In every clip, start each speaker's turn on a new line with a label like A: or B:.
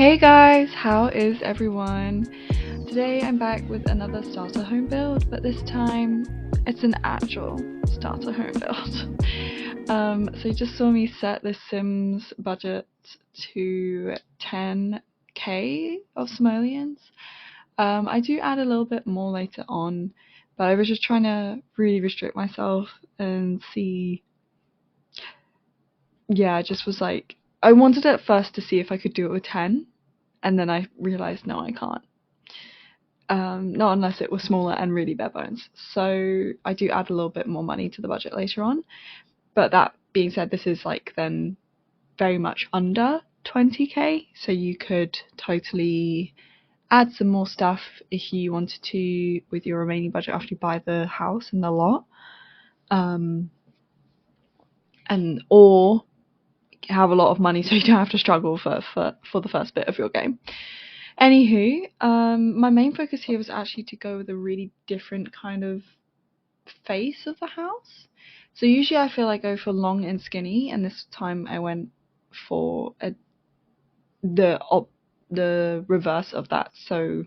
A: Hey guys, how is everyone? Today I'm back with another starter home build, but this time it's an actual starter home build. So you just saw me set the Sims budget to 10k of simoleons. I do add a little bit more later on, but I was just trying to really restrict myself and see. Yeah, I just was like, I wanted at first to see if I could do it with 10, and then I realized no, I can't. Not unless it was smaller and really bare bones. So I do add a little bit more money to the budget later on. But that being said, this is like then very much under 20k, so you could totally add some more stuff if you wanted to with your remaining budget after you buy the house and the lot. And or have a lot of money so you don't have to struggle for the first bit of your game. Anywho, my main focus here was actually to go with a really different kind of face of the house. So usually I feel like I go for long and skinny, and this time I went for the reverse of that. So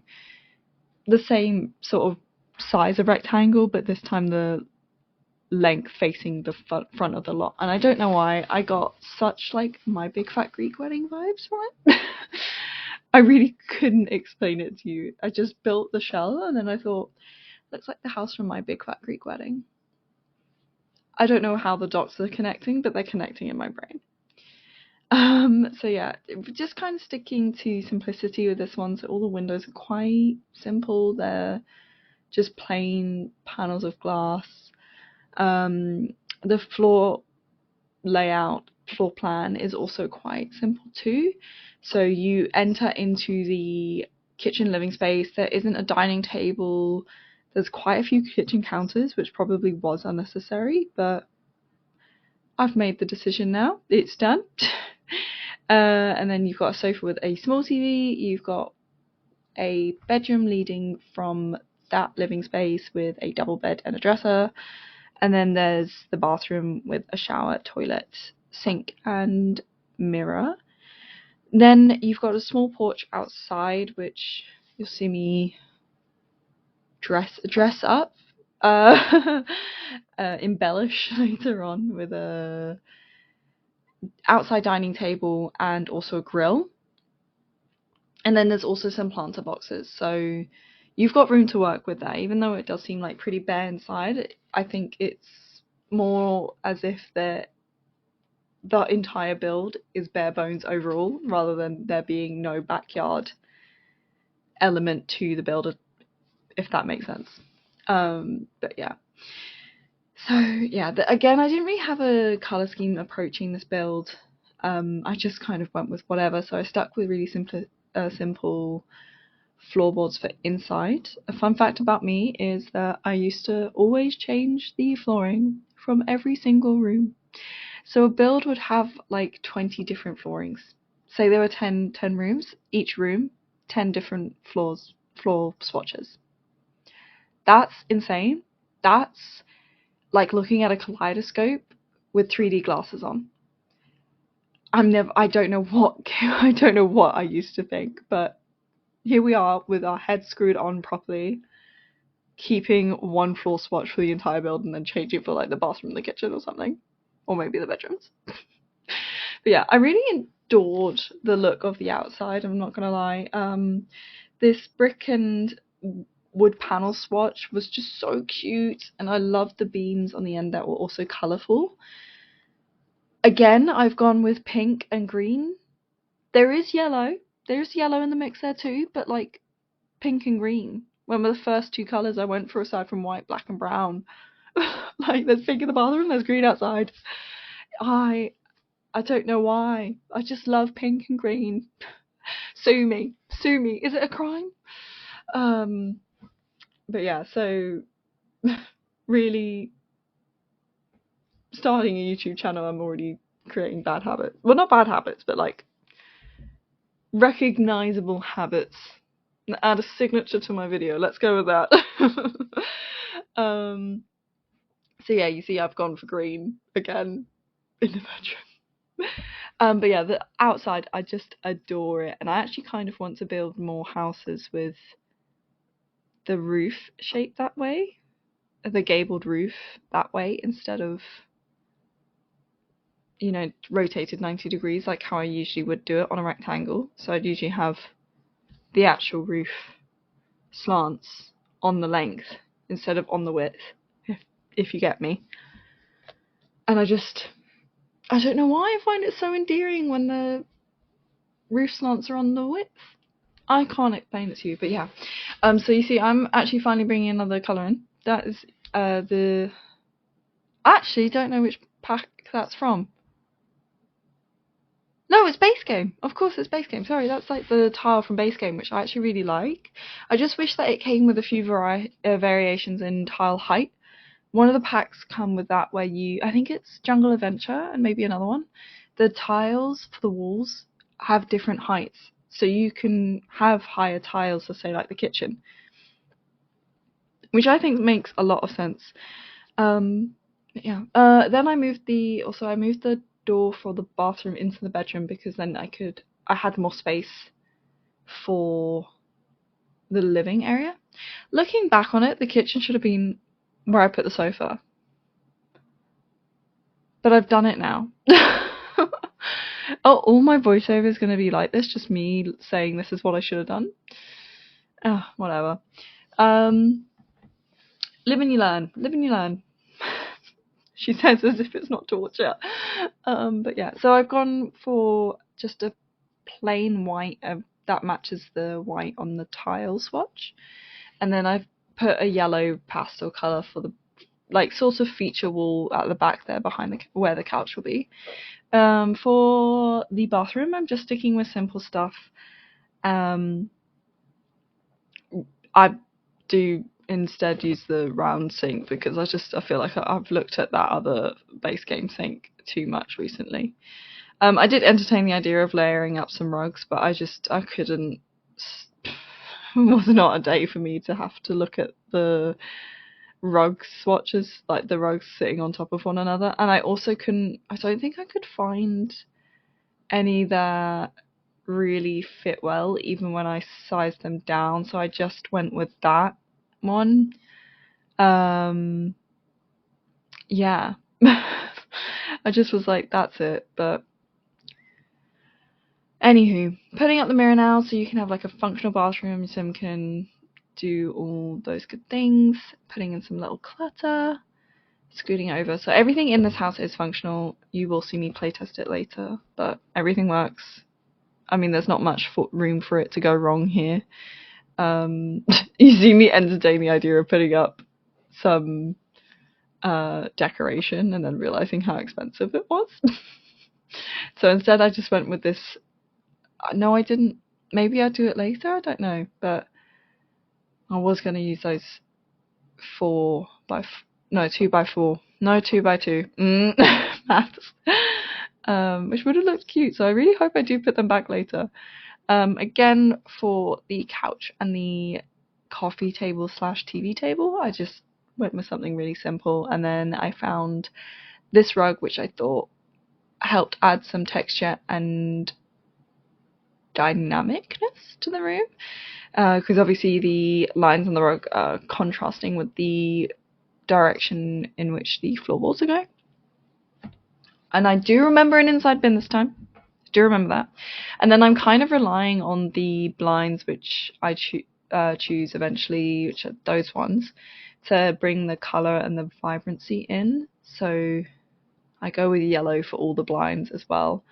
A: the same sort of size of rectangle, but this time the length facing the front of the lot. And I don't know why I got such like My Big Fat Greek Wedding vibes from it. I really couldn't explain it to you. I just built the shell and then I thought, looks like the house from My Big Fat Greek Wedding. I don't know how the dots are connecting, but they're connecting in my brain. So yeah, just kind of sticking to simplicity with this one. So all the windows are quite simple. They're just plain panels of glass. The floor layout, floor plan is also quite simple too. So you enter into the kitchen living space. There isn't a dining table. There's quite a few kitchen counters, which probably was unnecessary, but I've made the decision now. It's done. And then you've got a sofa with a small TV. You've got a bedroom leading from that living space with a double bed and a dresser. And then there's the bathroom with a shower, toilet, sink, and mirror. Then you've got a small porch outside, which you'll see me dress up, embellish later on with a outside dining table and also a grill. And then there's also some planter boxes, so you've got room to work with that. Even though it does seem like pretty bare inside, I think it's more as if the entire build is bare bones overall, rather than there being no backyard element to the build, if that makes sense. But yeah. So yeah, again, I didn't really have a color scheme approaching this build. I just kind of went with whatever, so I stuck with really simple floorboards for inside. A fun fact about me is that I used to always change the flooring from every single room. So a build would have like 20 different floorings. Say there were 10 rooms, each room, 10 different floor swatches. That's insane. That's like looking at a kaleidoscope with 3D glasses on. I don't know what I used to think, but here we are with our heads screwed on properly, keeping one floor swatch for the entire build and then changing for like the bathroom and the kitchen or something. Or maybe the bedrooms. But yeah, I really adored the look of the outside, I'm not gonna lie. This brick and wood panel swatch was just so cute, and I loved the beams on the end that were also colourful. Again, I've gone with pink and green. There's yellow in the mix there too, but like pink and green. When were the first two colours I went for aside from white, black and brown. Like there's pink in the bathroom, there's green outside. I don't know why. I just love pink and green. Sue me. Is it a crime? But yeah, so really starting a YouTube channel, I'm already creating bad habits. Well, not bad habits, but like recognizable habits. Add a signature to my video. Let's go with that. So yeah, you see I've gone for green again in the bedroom. But yeah, the outside, I just adore it, and I actually kind of want to build more houses with the roof shaped that way, the gabled roof that way, instead of, you know, rotated 90 degrees like how I usually would do it on a rectangle. So I'd usually have the actual roof slants on the length instead of on the width, if you get me. And I don't know why I find it so endearing when the roof slants are on the width. I can't explain it to you, but yeah. So you see, I'm actually finally bringing another colour in. That is the... Actually, don't know which pack that's from. No, it's Base Game. Of course it's Base Game. Sorry, that's like the tile from Base Game, which I actually really like. I just wish that it came with a few variations in tile height. One of the packs come with that where I think it's Jungle Adventure and maybe another one. The tiles for the walls have different heights. So you can have higher tiles for, say, like the kitchen. Which I think makes a lot of sense. Yeah. Then I moved the door for the bathroom into the bedroom because then I had more space for the living area. Looking back on it, the kitchen should have been where I put the sofa. But I've done it now. Oh, all my voiceover is going to be like this, just me saying this is what I should have done. Whatever. Live and you learn. Live and you learn. She says as if it's not torture. But yeah, so I've gone for just a plain white that matches the white on the tile swatch. And then I've put a yellow pastel colour for the sort of feature wall at the back there behind where the couch will be. For the bathroom, I'm just sticking with simple stuff. I do instead use the round sink because I feel like I've looked at that other Base Game sink too much recently. I did entertain the idea of layering up some rugs, but I couldn't. It was not a day for me to have to look at the rug swatches, like the rugs sitting on top of one another. And I don't think I could find any that really fit well, even when I sized them down. So I just went with that one. Yeah. I just was like, that's it. But anywho, putting up the mirror now so you can have like a functional bathroom. Sim can do all those good things. Putting in some little clutter. Scooting it over. So everything in this house is functional. You will see me playtest it later, but everything works. I mean, there's not much room for it to go wrong here. You see me entertain the idea of putting up some decoration and then realizing how expensive it was. So instead I just went with this. No, I didn't. Maybe I'll do it later, I don't know, but I was going to use those 2x4, no 2x2 maths, which would have looked cute, so I really hope I do put them back later. Again, for the couch and the coffee table / TV table, I just went with something really simple, and then I found this rug which I thought helped add some texture and dynamicness to the room, because obviously the lines on the rug are contrasting with the direction in which the floorboards are going. And I do remember an inside bin this time. I do remember that. And then I'm kind of relying on the blinds which I choose eventually, which are those ones, to bring the colour and the vibrancy in. So I go with yellow for all the blinds as well.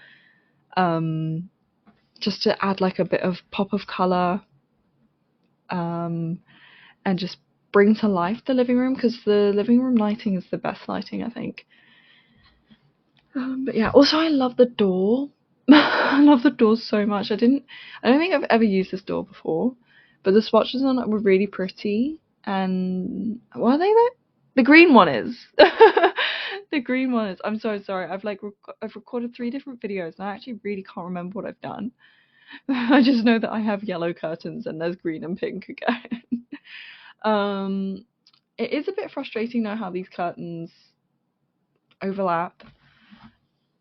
A: Just to add like a bit of pop of colour. And just bring to life the living room, because the living room lighting is the best lighting, I think. But yeah, also I love the door. I love the door so much. I don't think I've ever used this door before, but the swatches on it were really pretty. And what are they though? The green one is. The green one is. I'm so sorry. I've recorded 3 different videos and I actually really can't remember what I've done. I just know that I have yellow curtains and there's green and pink again. It is a bit frustrating now how these curtains overlap.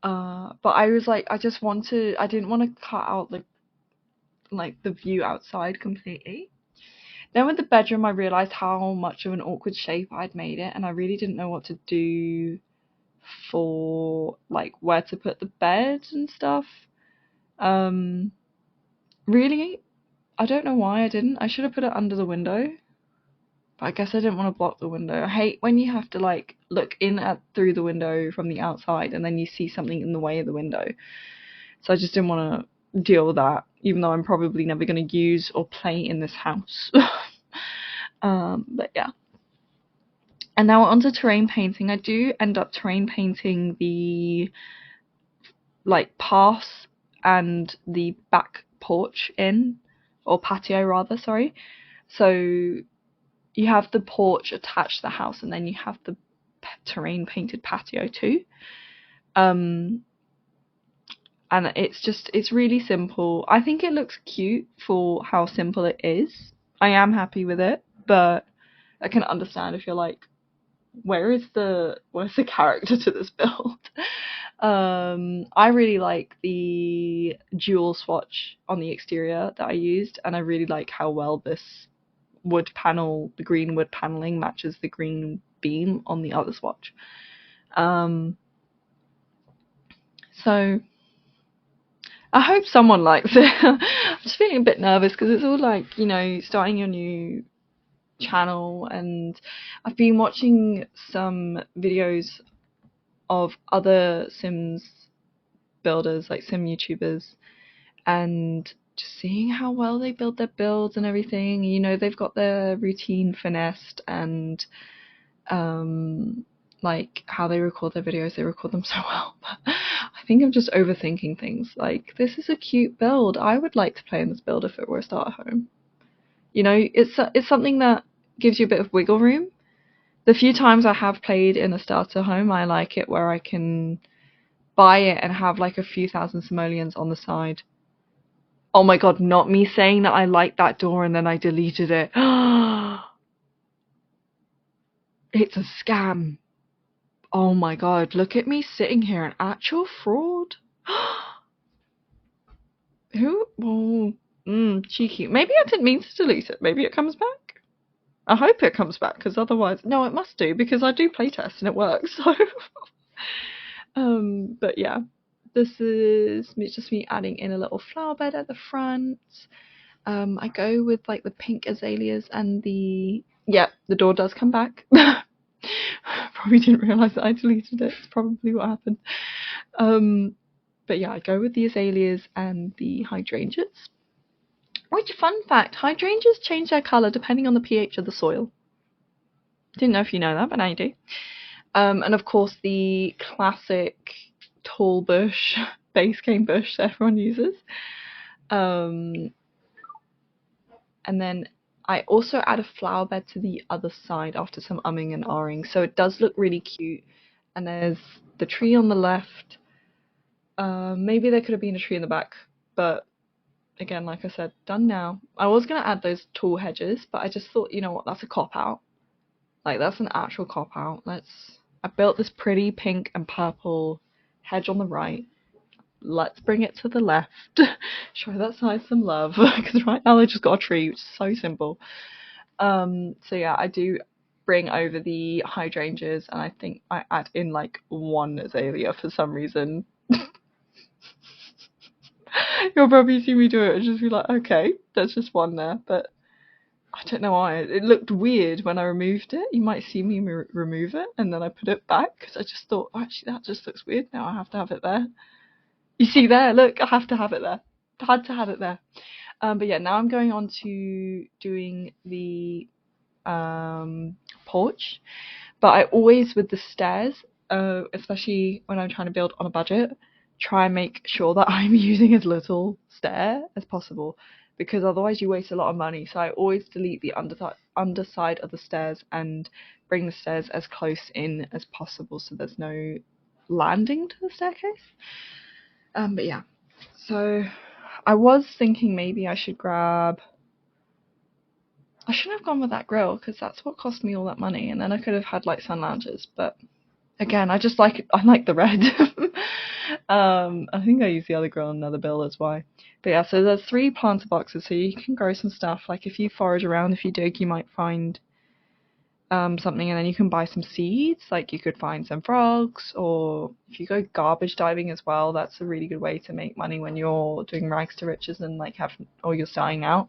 A: But I was like, I didn't want to cut out the view outside completely. Then with the bedroom, I realized how much of an awkward shape I'd made it, and I really didn't know what to do for like where to put the bed and stuff. Really, I don't know why I didn't. I should have put it under the window, but I guess I didn't want to block the window. I hate when you have to like look in at through the window from the outside and then you see something in the way of the window. So I just didn't want to deal with that, even though I'm probably never going to use or play in this house. But yeah. And now onto terrain painting. I do end up terrain painting the like path and the back porch or patio rather, sorry. So you have the porch attached to the house, and then you have the terrain painted patio too. And it's really simple. I think it looks cute for how simple it is. I am happy with it, but I can understand if you're like, where's the character to this build? I really like the dual swatch on the exterior that I used, and I really like how well this the green wood paneling matches the green beam on the other swatch. So I hope someone likes it. I'm just feeling a bit nervous because it's all like, starting your new channel, and I've been watching some videos of other Sims builders, like Sim YouTubers, and just seeing how well they build their builds and everything. They've got their routine finessed, and like how they record their videos, they record them so well. But I think I'm just overthinking things. Like, this is a cute build. I would like to play in this build if it were a starter home. It's something that gives you a bit of wiggle room. The few times I have played in a starter home, I like it where I can buy it and have like a few thousand simoleons on the side. Oh my god, not me saying that I liked that door and then I deleted it. It's a scam. Oh my god, look at me sitting here, an actual fraud. Who? Oh, cheeky. Maybe I didn't mean to delete it. Maybe it comes back. I hope it comes back, because otherwise, no, it must do, because I do playtest and it works. So, but yeah, this is just me adding in a little flower bed at the front. I go with like the pink azaleas and the door does come back. Probably didn't realise that I deleted it. It's probably what happened. But yeah, I go with the azaleas and the hydrangeas. Which, fun fact, hydrangeas change their colour depending on the pH of the soil. Didn't know if you know that, but now you do. And of course the classic tall bush, base cane bush that everyone uses. And then I also add a flower bed to the other side after some umming and ahhing, so it does look really cute. And there's the tree on the left. Maybe there could have been a tree in the back, but again, like I said, done now. I was going to add those tall hedges, but I just thought, you know what, that's a cop-out. Like, that's an actual cop-out. I built this pretty pink and purple hedge on the right. Let's bring it to the left. Show that side some love, because right now they just got a tree, which is so simple. So yeah, I do bring over the hydrangeas, and I think I add in like one azalea for some reason. You'll probably see me do it and just be like, okay, there's just one there, but I don't know why. It looked weird when I removed it. You might see me remove it, and then I put it back, because I just thought, actually, that just looks weird now. I have to have it there. You see there? Look, I have to have it there. I had to have it there. But yeah, now I'm going on to doing the porch. But I always, with the stairs, especially when I'm trying to build on a budget, try and make sure that I'm using as little stair as possible, because otherwise you waste a lot of money. So I always delete the underside of the stairs and bring the stairs as close in as possible, so there's no landing to the staircase. But yeah, so I was thinking maybe I shouldn't have gone with that grill, because that's what cost me all that money, and then I could have had like sun lounges. But again, I like the red. I think I used the other grill and another build, that's why. But yeah, so there's 3 planter boxes, so you can grow some stuff. Like if you forage around, if you dig, you might find something, and then you can buy some seeds. Like you could find some frogs, or if you go garbage diving as well, that's a really good way to make money when you're doing rags to riches and like or you're starting out.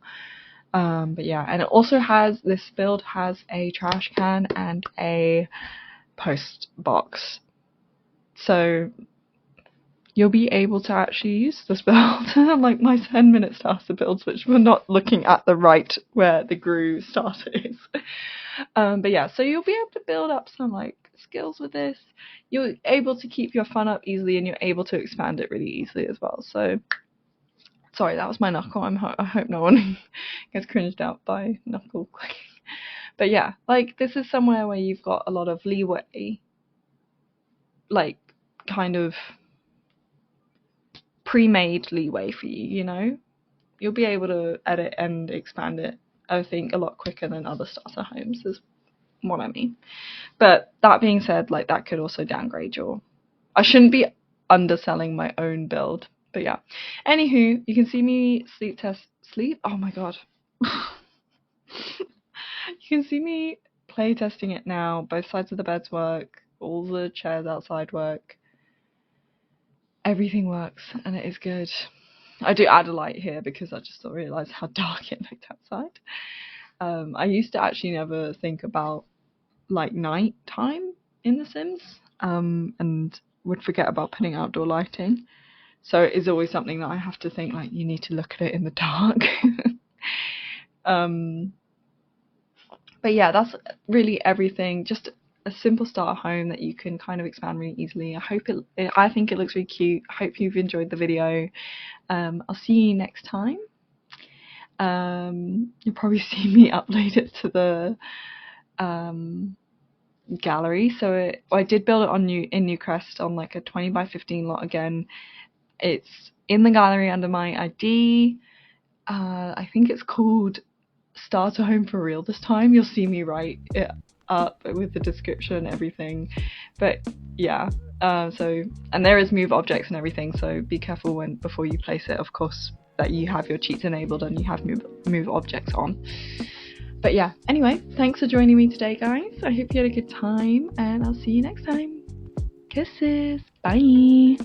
A: But yeah, and it also has, this build has a trash can and a post box, so you'll be able to actually use this build. Like my 10-minute starter builds, which we're not looking at the right where the groove starter is. But yeah, so you'll be able to build up some like skills with this. You're able to keep your fun up easily, and you're able to expand it really easily as well. So sorry, that was my knuckle. I hope no one gets cringed out by knuckle clicking. But yeah, like this is somewhere where you've got a lot of leeway, like kind of pre-made leeway for you, you know? You'll be able to edit and expand it, I think, a lot quicker than other starter homes, is what I mean. But that being said, like that could also downgrade your... I shouldn't be underselling my own build, but yeah. Anywho, you can see me sleep? Oh my god. You can see me play testing it now. Both sides of the beds work, all the chairs outside work. Everything works, and it is good. I do add a light here because I just don't realise how dark it looked outside. I used to actually never think about like night time in The Sims, and would forget about putting outdoor lighting. So it is always something that I have to think, like, you need to look at it in the dark. But yeah, that's really everything. Just a simple starter home that you can kind of expand really easily. I think it looks really cute. I hope you've enjoyed the video. I'll see you next time. You'll probably see me upload it to the gallery. So I did build it on in Newcrest on like a 20 by 15 lot again. It's in the gallery under my ID. I think it's called Starter Home for Real this time. You'll see me write it up with the description and everything. But yeah, and there is move objects and everything, so be careful before you place it, of course, that you have your cheats enabled and you have move objects on. But yeah, anyway, thanks for joining me today, guys. I hope you had a good time, and I'll see you next time. Kisses. Bye.